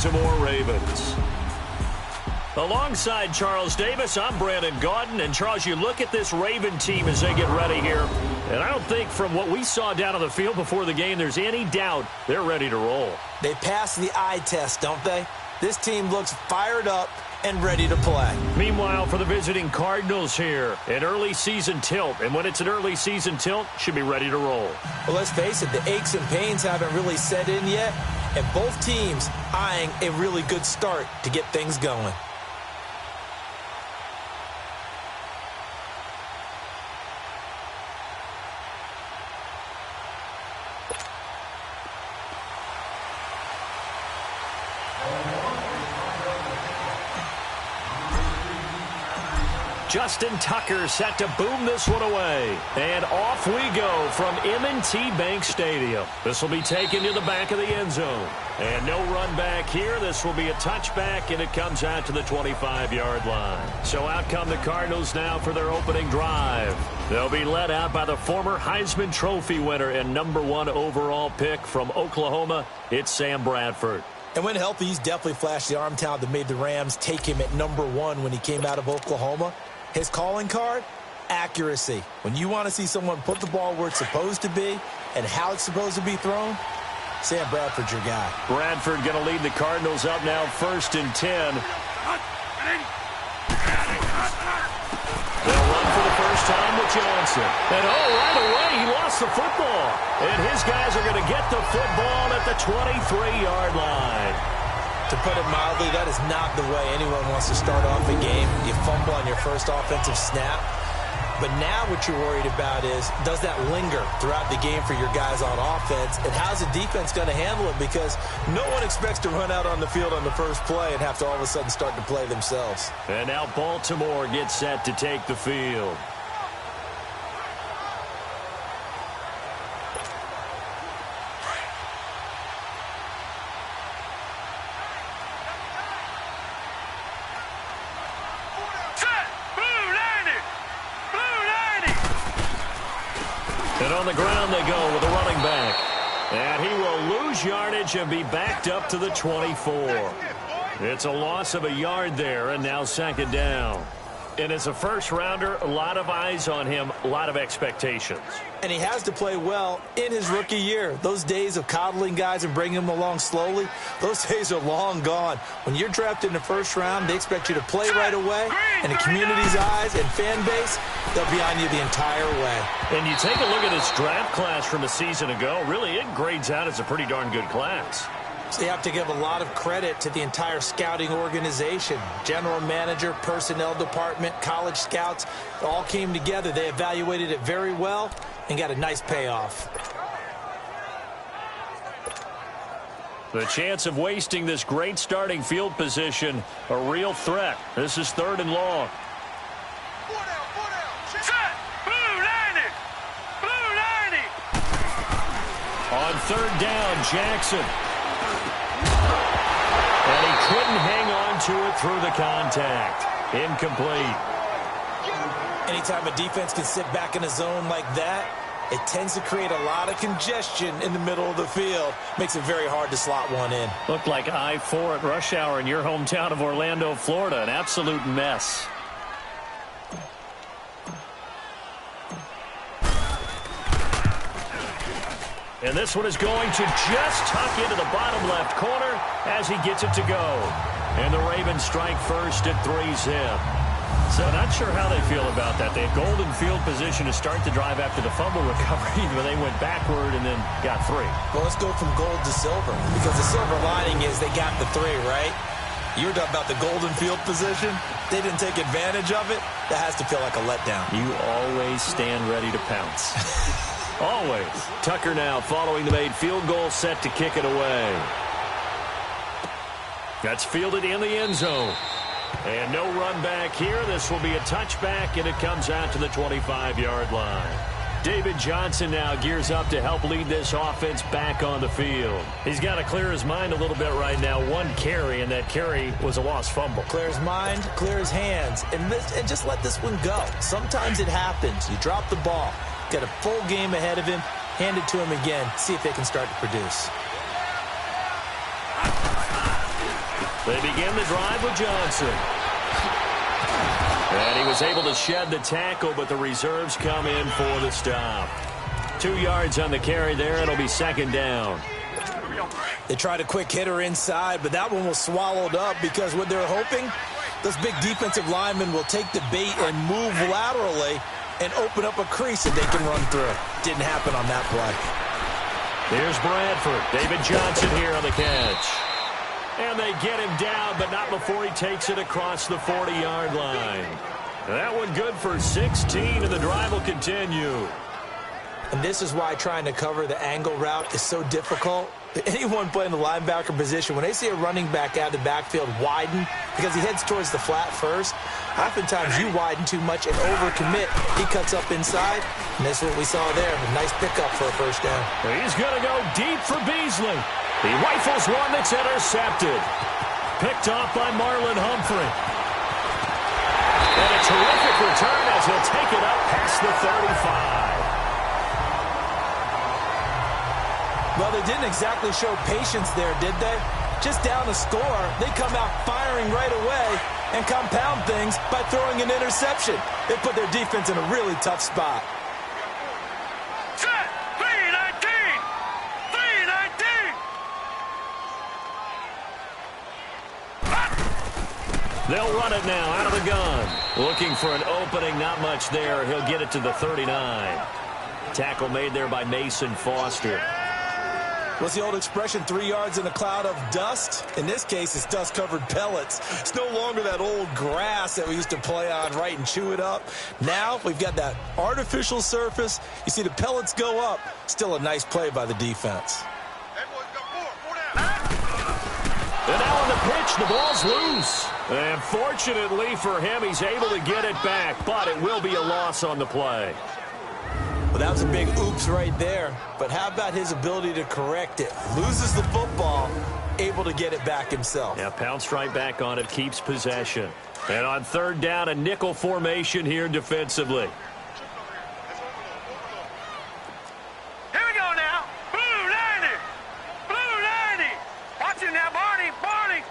Baltimore Ravens. Alongside Charles Davis, I'm Brandon Gaudin. And, Charles, you look at this Raven team as they get ready here, and I don't think from what we saw down on the field before the game there's any doubt they're ready to roll. They passed the eye test, don't they? This team looks fired up and ready to play. Meanwhile, for the visiting Cardinals here, an early season tilt. And when it's an early season tilt, should be ready to roll. Well, let's face it, the aches and pains haven't really set in yet, and both teams eyeing a really good start to get things going. Justin Tucker set to boom this one away. And off we go from M&T Bank Stadium. This will be taken to the back of the end zone. And no run back here. This will be a touchback, and it comes out to the 25-yard line. So out come the Cardinals now for their opening drive. They'll be led out by the former Heisman Trophy winner and #1 overall pick from Oklahoma. It's Sam Bradford. And when healthy, he's definitely flashed the arm talent that made the Rams take him at #1 when he came out of Oklahoma. His calling card, accuracy. When you want to see someone put the ball where it's supposed to be and how it's supposed to be thrown, Sam Bradford's your guy. Bradford going to lead the Cardinals up now 1st and 10. They'll run for the first time with Johnson. And right away he lost the football. And his guys are going to get the football at the 23-yard line. To put it mildly, that is not the way anyone wants to start off a game. You fumble on your first offensive snap. But now what you're worried about is, does that linger throughout the game for your guys on offense? And how's the defense going to handle it? Because no one expects to run out on the field on the first play and have to all of a sudden start to play themselves. And now Baltimore gets set to take the field. And on the ground they go with a running back. And he will lose yardage and be backed up to the 24. It's a loss of a yard there, and now 2nd down. And as a first-rounder, a lot of eyes on him, a lot of expectations. And he has to play well in his rookie year. Those days of coddling guys and bringing them along slowly, those days are long gone. When you're drafted in the first round, they expect you to play right away. And the community's eyes and fan base, they'll be on you the entire way. And you take a look at this draft class from a season ago, really it grades out as a pretty darn good class. So you have to give a lot of credit to the entire scouting organization. General manager, personnel department, college scouts, all came together. They evaluated it very well and got a nice payoff. The chance of wasting this great starting field position, a real threat. This is 3rd and long. On 3rd down, Jackson. And he couldn't hang on to it through the contact. Incomplete. Anytime a defense can sit back in a zone like that, it tends to create a lot of congestion in the middle of the field. Makes it very hard to slot one in. Looked like I-4 at rush hour in your hometown of Orlando, Florida. An absolute mess. And this one is going to just tuck into the bottom left corner as he gets it to go. And the Ravens strike first at 3-zip. So not sure how they feel about that. They had golden field position to start the drive after the fumble recovery, but they went backward and then got 3. Well, let's go from gold to silver, because the silver lining is they got the 3, right? You were talking about the golden field position. They didn't take advantage of it. That has to feel like a letdown. You always stand ready to pounce. Always. Tucker now following the made field goal, set to kick it away. That's fielded in the end zone. And no run back here. This will be a touchback, and it comes out to the 25-yard line. David Johnson now gears up to help lead this offense back on the field. He's got to clear his mind a little bit right now. 1 carry, and that carry was a lost fumble. Clear his mind, clear his hands, and just let this one go. Sometimes it happens. You drop the ball. Got a full game ahead of him. Hand it to him again. See if they can start to produce. They begin the drive with Johnson. And he was able to shed the tackle, but the reserves come in for the stop. 2 yards on the carry there. It'll be second down. They tried a quick hitter inside, but that one was swallowed up because what they're hoping, those big defensive linemen will take the bait and move laterally and open up a crease that they can run through. Didn't happen on that play. Here's Bradford. David Johnson here on the catch. And they get him down, but not before he takes it across the 40-yard line. That one good for 16, and the drive will continue. And this is why trying to cover the angle route is so difficult. Anyone playing the linebacker position, when they see a running back out of the backfield widen because he heads towards the flat first, oftentimes you widen too much and overcommit. He cuts up inside, and that's what we saw there. A nice pickup for a first down. He's going to go deep for Beasley. He rifles one that's intercepted. Picked off by Marlon Humphrey. And a terrific return as he'll take it up past the 35. Well, they didn't exactly show patience there, did they? Just down a score, they come out firing right away and compound things by throwing an interception. They put their defense in a really tough spot. Set! 3-19! 3-19! They'll run it now out of the gun. Looking for an opening, not much there. He'll get it to the 39. Tackle made there by Mason Foster. What's the old expression, 3 yards in a cloud of dust? In this case, it's dust-covered pellets. It's no longer that old grass that we used to play on, right, and chew it up. Now we've got that artificial surface. You see the pellets go up. Still a nice play by the defense. And now on the pitch, the ball's loose. And fortunately for him, he's able to get it back, but it will be a loss on the play. Well, that was a big oops right there. But how about his ability to correct it? Loses the football, able to get it back himself. Yeah, pounced right back on it, keeps possession. And on third down, a nickel formation here defensively. Here we go now. Blue 90! Blue 90! Watch it now, Barney! Barney!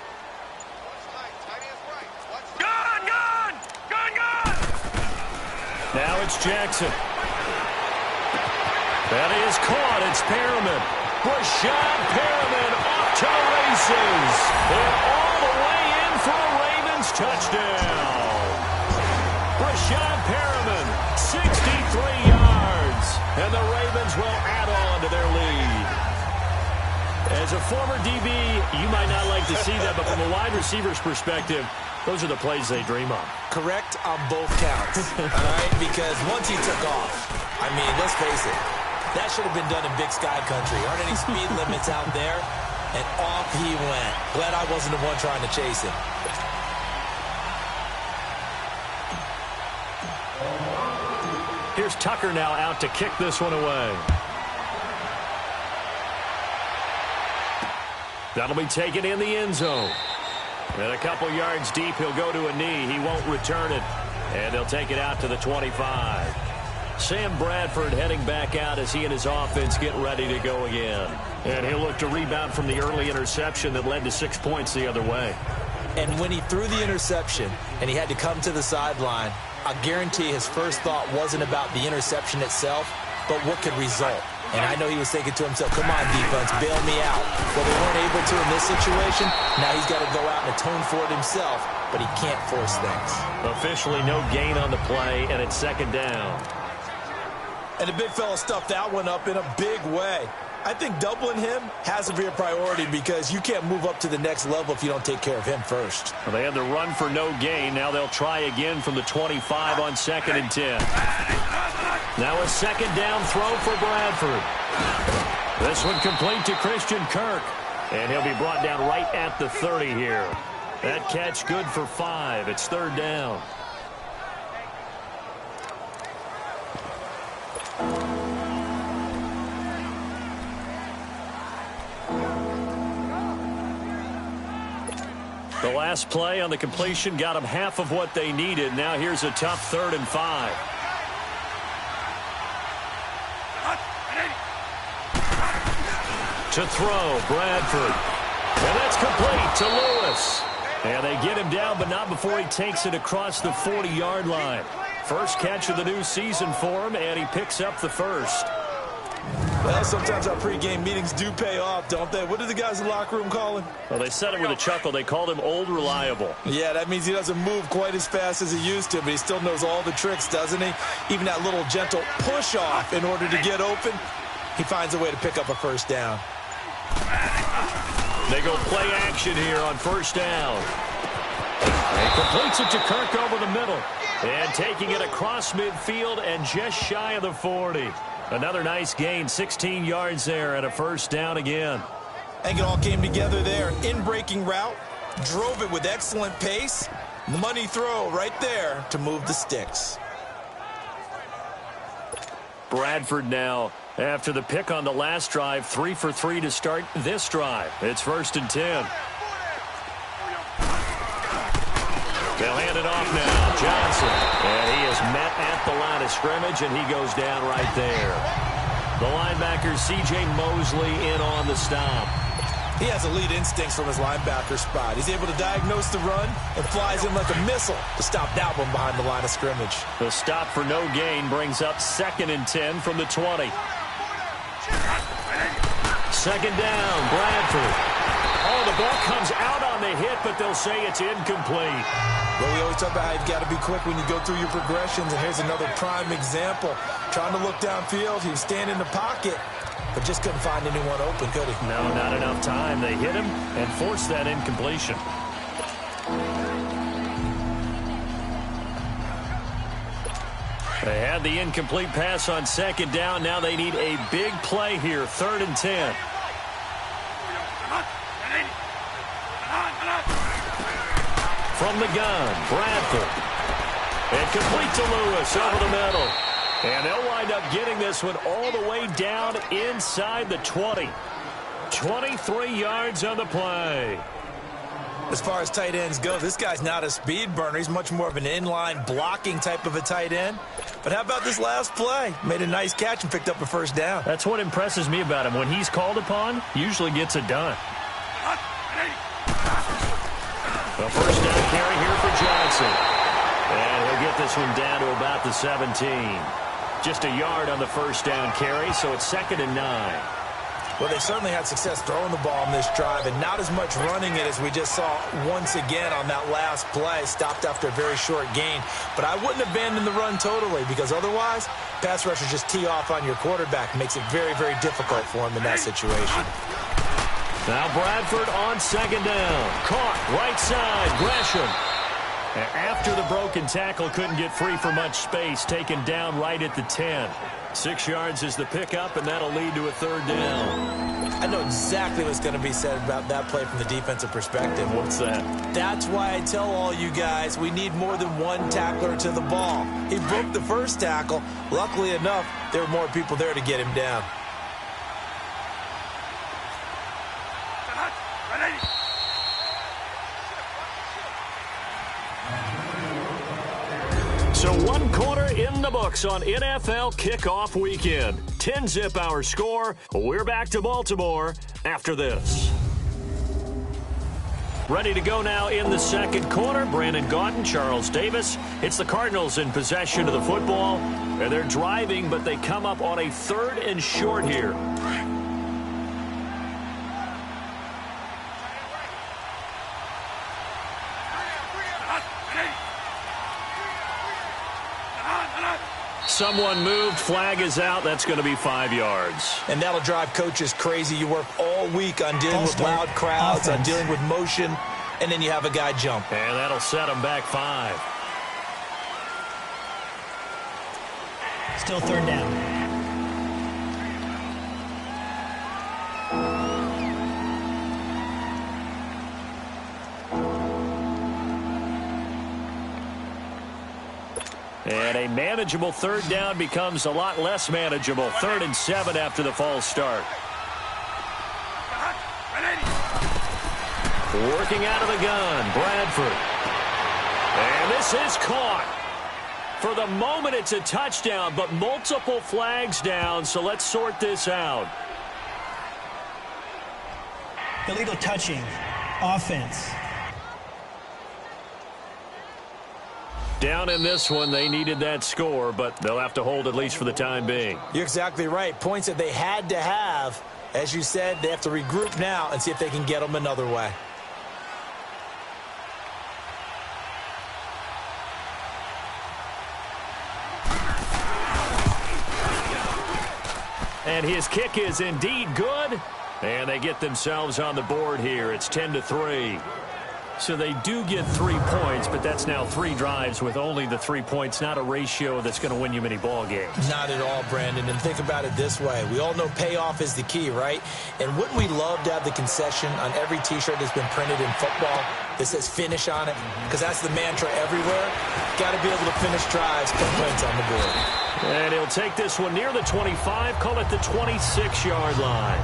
Gun! Gun! Gun! Gun! Now it's Jackson. That is caught. It's Perriman. Brashad Perriman off to the races. And all the way in for a Ravens touchdown. Brashad Perriman, 63 yards. And the Ravens will add on to their lead. As a former DB, you might not like to see that, but from a wide receiver's perspective, those are the plays they dream of. Correct on both counts, all right? Because once he took off, I mean, let's face it, that should have been done in Big Sky Country. Aren't any speed limits out there? And off he went. Glad I wasn't the one trying to chase him. Here's Tucker now out to kick this one away. That'll be taken in the end zone. And a couple yards deep, he'll go to a knee. He won't return it. And they'll take it out to the 25. Sam Bradford heading back out as he and his offense get ready to go again. And he'll look to rebound from the early interception that led to 6 points the other way. And when he threw the interception and he had to come to the sideline, I guarantee his first thought wasn't about the interception itself, but what could result. And I know he was thinking to himself, come on, defense, bail me out. Well, they weren't able to in this situation. Now he's got to go out and atone for it himself, but he can't force things. Officially no gain on the play, and it's second down. And the big fella stuffed that one up in a big way. I think doubling him has to be a priority because you can't move up to the next level if you don't take care of him first. Well, they had the run for no gain. Now they'll try again from the 25 on 2nd and 10. Now a second down throw for Bradford. This one complete to Christian Kirk. And he'll be brought down right at the 30 here. That catch good for 5. It's third down. The last play on the completion got them half of what they needed. Now here's a tough 3rd and 5. To throw, Bradford. And that's complete to Lewis. Lewis. And they get him down, but not before he takes it across the 40-yard line. First catch of the new season for him, and he picks up the first. Well, sometimes our pregame meetings do pay off, don't they? What did the guys in the locker room call him? Well, they said it with a chuckle. They called him Old Reliable. Yeah, that means he doesn't move quite as fast as he used to, but he still knows all the tricks, doesn't he? Even that little gentle push-off in order to get open, he finds a way to pick up a first down. They go play action here on first down. And completes it to Kirk over the middle. And taking it across midfield and just shy of the 40. Another nice gain, 16 yards there and a first down again. I think it all came together there. In-breaking route, drove it with excellent pace. Money throw right there to move the sticks. Bradford now, after the pick on the last drive, 3 for 3 to start this drive. It's 1st and 10. They'll hand it off now. Johnson. And he is met at the line of scrimmage, and he goes down right there. The linebacker, C.J. Mosley, in on the stop. He has elite instincts from his linebacker spot. He's able to diagnose the run and flies in like a missile to stop that one behind the line of scrimmage. The stop for no gain brings up 2nd and 10 from the 20. 2nd down, Bradford. Oh, the ball comes out on the hit, but they'll say it's incomplete. Well, we always talk about how you've got to be quick when you go through your progressions, and here's another prime example. Trying to look downfield, he was standing in the pocket, but just couldn't find anyone open, could he? No, not enough time. They hit him and forced that incompletion. They had the incomplete pass on 2nd down. Now they need a big play here, 3rd and 10. From the gun, Bradford. And complete to Lewis over the middle. And they'll wind up getting this one all the way down inside the 20. 23 yards on the play. As far as tight ends go, this guy's not a speed burner. He's much more of an inline blocking type of a tight end. But how about this last play? Made a nice catch and picked up a first down. That's what impresses me about him. When he's called upon, usually gets it done. A first down carry here for Johnson. And he'll get this one down to about the 17. Just a yard on the first down carry, so it's 2nd and 9. Well, they certainly had success throwing the ball on this drive, and not as much running it as we just saw once again on that last play. Stopped after a very short gain. But I wouldn't abandon the run totally, because otherwise, pass rushers just tee off on your quarterback. Makes it very, very difficult for him in that situation. Now Bradford on 2nd down. Caught right side, Gresham. After the broken tackle, couldn't get free for much space. Taken down right at the 10. 6 yards is the pickup, and that'll lead to a 3rd down. I know exactly what's going to be said about that play from the defensive perspective. What's that? That's why I tell all you guys we need more than one tackler to the ball. He broke the first tackle. Luckily enough, there were more people there to get him down. So 1 quarter in the books on NFL kickoff weekend. 10-zip our score. We're back to Baltimore after this. Ready to go now in the 2nd quarter. Brandon Gaudin, Charles Davis. It's the Cardinals in possession of the football. And they're driving, but they come up on a 3rd and short here. Someone moved. Flag is out. That's going to be 5 yards. And that'll drive coaches crazy. You work all week on dealing with loud crowds, on dealing with motion, and then you have a guy jump. And that'll set him back 5. Still 3rd down. And a manageable 3rd down becomes a lot less manageable. 3rd and 7 after the false start. Working out of the gun, Bradford. And this is caught. For the moment, it's a touchdown, but multiple flags down, so let's sort this out. Illegal touching, offense. Down in this one, they needed that score, but they'll have to hold at least for the time being. You're exactly right. Points that they had to have. As you said, they have to regroup now and see if they can get them another way. And his kick is indeed good. And they get themselves on the board here. It's 10-3. So they do get 3 points, but that's now 3 drives with only the 3 points. Not a ratio that's going to win you many ball games. Not at all, Brandon. And think about it this way. We all know payoff is the key, right? And wouldn't we love to have the concession on every T-shirt that's been printed in football that says finish on it? Because that's the mantra everywhere. Got to be able to finish drives, put points on the board. And he'll take this one near the 25, call it the 26-yard line.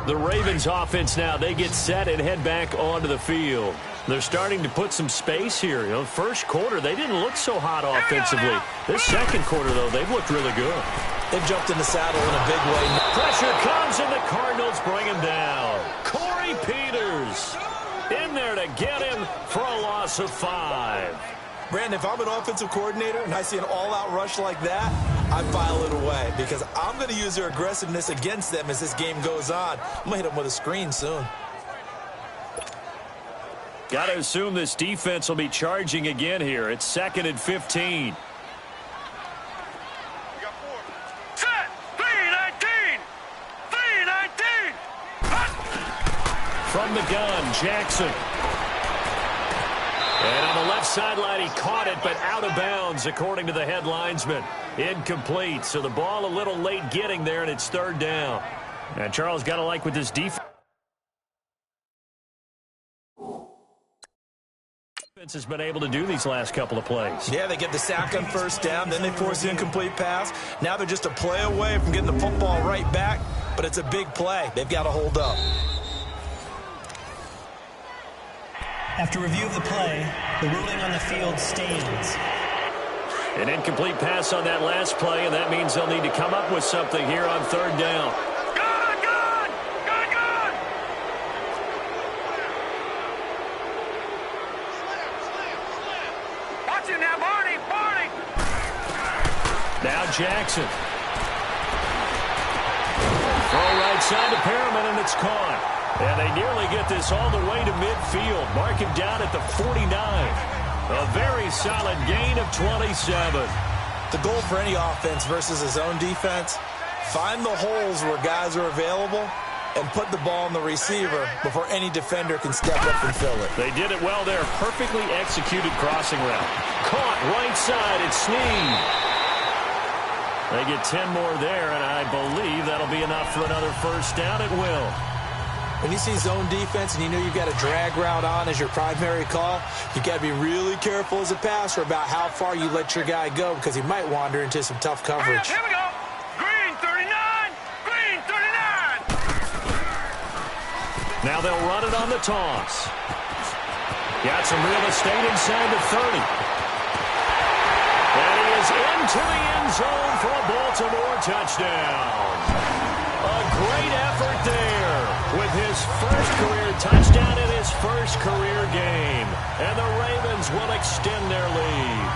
The Ravens offense now, they get set and head back onto the field. They're starting to put some space here. You know, first quarter, they didn't look so hot offensively. This second quarter, though, they've looked really good. They've jumped in the saddle in a big way. Pressure comes, and the Cardinals bring him down. Corey Peters in there to get him for a loss of 5. Brandon, if I'm an offensive coordinator and I see an all-out rush like that, I file it away because I'm going to use their aggressiveness against them as this game goes on. I'm going to hit them with a screen soon. Got to assume this defense will be charging again here. It's 2nd and 15. Set! 3-19! 3-19! From the gun, Jackson. And on the left sideline, he caught it, but out of bounds, according to the head linesman. Incomplete, so the ball a little late getting there, and it's 3rd down. And Charles got to like with this defense has been able to do these last couple of plays. Yeah, they get the sack on 1st down, then they force the incomplete pass. Now they're just a play away from getting the football right back, but it's a big play. They've got to hold up. After review of the play, the ruling on the field stands. An incomplete pass on that last play, and that means they'll need to come up with something here on 3rd down. Good, good! Good, good! Watch him now, Barney! Barney! Now Jackson. Throw right side to Perriman, and it's caught. And they nearly get this all the way to midfield. Mark him down at the 49. A very solid gain of 27. The goal for any offense versus his own defense, find the holes where guys are available and put the ball on the receiver before any defender can step up and fill it. They did it well there. Perfectly executed crossing route. Caught right side. It's Snead. They get 10 more there, and I believe that'll be enough for another 1st down. It will. When you see zone defense and you know you've got a drag route on as your primary call, you've got to be really careful as a passer about how far you let your guy go because he might wander into some tough coverage. Here we go! Green 39! Green 39! Now they'll run it on the toss. Got some real estate inside the 30. And he is into the end zone for a Baltimore touchdown. A great effort there with his first career touchdown in his first career game. And the Ravens will extend their lead.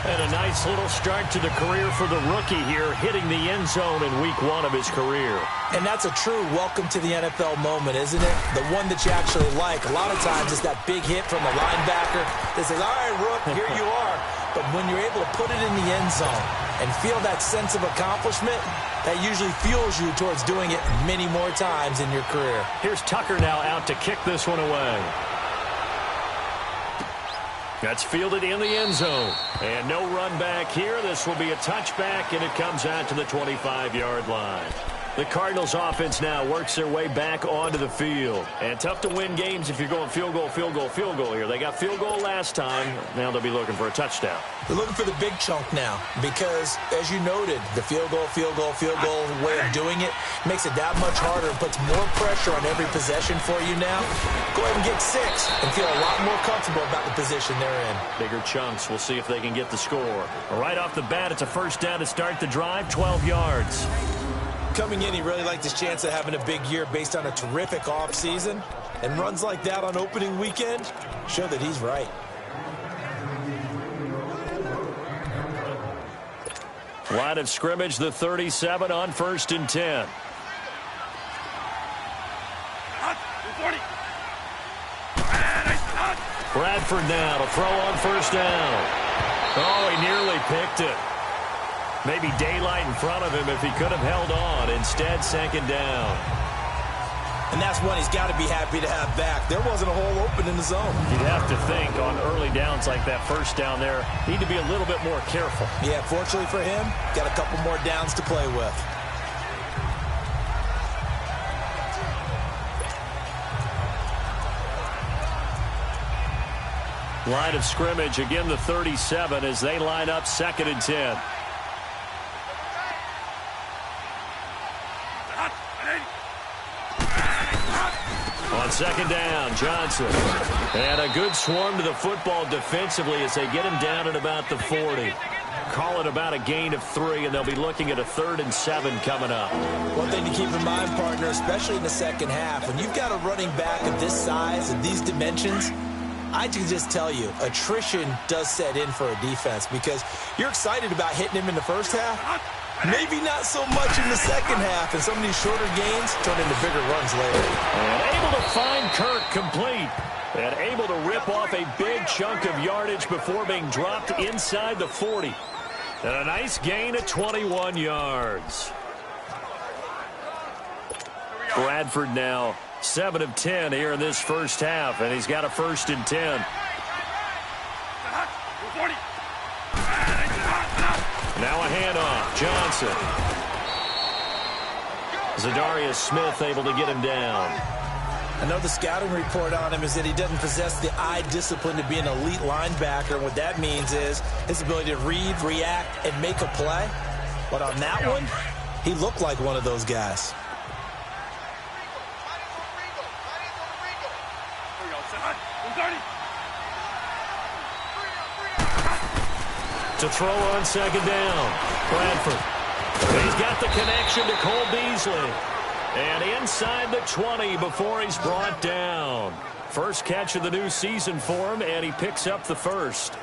And a nice little start to the career for the rookie here, hitting the end zone in week 1 of his career. And that's a true welcome to the NFL moment, isn't it? The one that you actually like. A lot of times it's that big hit from the linebacker that says, all right, Rook, here you are. But when you're able to put it in the end zone and feel that sense of accomplishment, that usually fuels you towards doing it many more times in your career. Here's Tucker now out to kick this one away. That's fielded in the end zone. And no run back here. This will be a touchback, and it comes out to the 25-yard line. The Cardinals offense now works their way back onto the field. And tough to win games if you're going field goal, field goal, field goal here. They got field goal last time. Now they'll be looking for a touchdown. They're looking for the big chunk now because, as you noted, the field goal way of doing it makes it that much harder and puts more pressure on every possession for you now. Go ahead and get 6 and feel a lot more comfortable about the position they're in. Bigger chunks. We'll see if they can get the score. Right off the bat, it's a first down to start the drive, 12 yards. Coming in, he really liked his chance of having a big year based on a terrific offseason. And runs like that on opening weekend show that he's right. Line of scrimmage, the 37 on 1st and 10. Bradford now to throw on 1st down. Oh, he nearly picked it. Maybe daylight in front of him if he could have held on. Instead, 2nd down. And that's one he's got to be happy to have back. There wasn't a hole open in the zone. You'd have to think on early downs like that 1st down there, need to be a little bit more careful. Yeah, fortunately for him, got a couple more downs to play with. Line of scrimmage, again the 37 as they line up 2nd and 10. On 2nd down, Johnson. And a good swarm to the football defensively as they get him down at about the 40. Call it about a gain of 3, and they'll be looking at a 3rd and 7 coming up. One thing to keep in mind, partner, especially in the second half, when you've got a running back of this size and these dimensions, I can just tell you, attrition does set in for a defense because you're excited about hitting him in the first half. Maybe not so much in the second half, and some of these shorter gains turn into bigger runs later. And able to find Kirk complete. And able to rip off a big chunk of yardage before being dropped inside the 40. And a nice gain of 21 yards. Bradford now 7 of 10 here in this first half, and he's got a 1st and 10. Now a handoff. Johnson. Zadarius Smith able to get him down. I know the scouting report on him is that he doesn't possess the eye discipline to be an elite linebacker. What that means is his ability to read, react, and make a play. But on that one, he looked like one of those guys. To throw on 2nd down. Bradford. He's got the connection to Cole Beasley. And inside the 20 before he's brought down. First catch of the new season for him, and he picks up the 1st.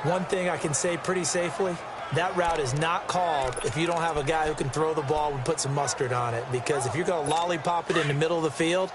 One thing I can say pretty safely, that route is not called if you don't have a guy who can throw the ball and put some mustard on it. Because if you're going to lollipop it in the middle of the field,